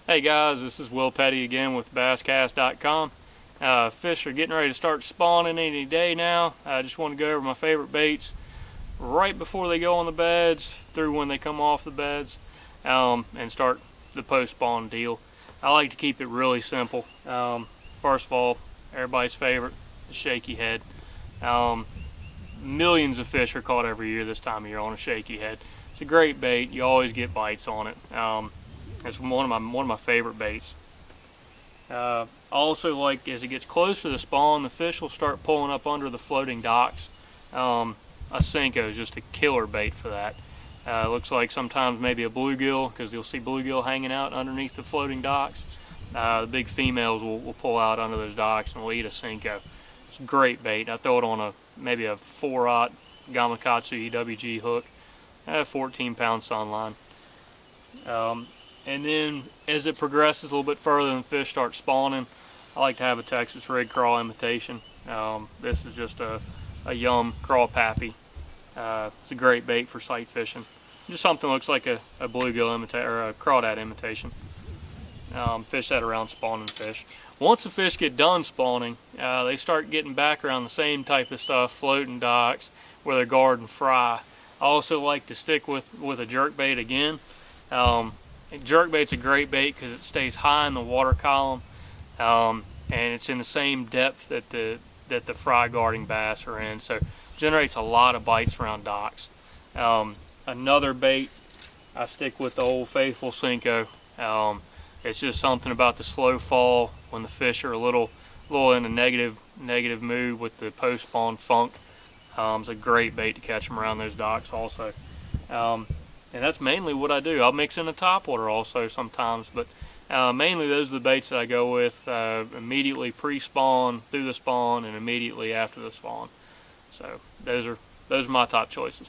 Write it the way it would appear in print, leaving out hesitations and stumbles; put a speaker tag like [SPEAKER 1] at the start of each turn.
[SPEAKER 1] Hey guys, this is Will Petty again with BassCast.com. Fish are getting ready to start spawning any day now. I just want to go over my favorite baits right before they go on the beds, through when they come off the beds, and start the post-spawn deal. I like to keep it really simple. First of all, everybody's favorite, the shaky head. Millions of fish are caught every year this time of year on a shaky head. It's a great bait. You always get bites on it. It's one of my favorite baits. I also like, as it gets closer to the spawn, the fish will start pulling up under the floating docks. A Senko is just a killer bait for that. It looks like sometimes maybe a bluegill, because you'll see bluegill hanging out underneath the floating docks. The big females will pull out under those docks and will eat a Senko. It's a great bait. I throw it on maybe a 4/0 Gamakatsu EWG hook, 14-pound sunline. And then as it progresses a little bit further and fish start spawning, I like to have a Texas rig crawl imitation. This is just a Yum crawl pappy. It's a great bait for sight fishing. Just something that looks like a bluegill imitation or a crawdad imitation. Fish that around spawning fish. Once the fish get done spawning, they start getting back around the same type of stuff, floating docks, where they're guarding fry. I also like to stick with a jerkbait again. Jerkbait's a great bait because it stays high in the water column, and it's in the same depth that the fry guarding bass are in, so it generates a lot of bites around docks. Another bait, I stick with the Old Faithful Senko. It's just something about the slow fall when the fish are a little in a negative mood with the post spawn funk. It's a great bait to catch them around those docks also. And that's mainly what I do. I'll mix in the topwater also sometimes, but mainly those are the baits that I go with immediately pre-spawn, through the spawn, and immediately after the spawn. So those are my top choices.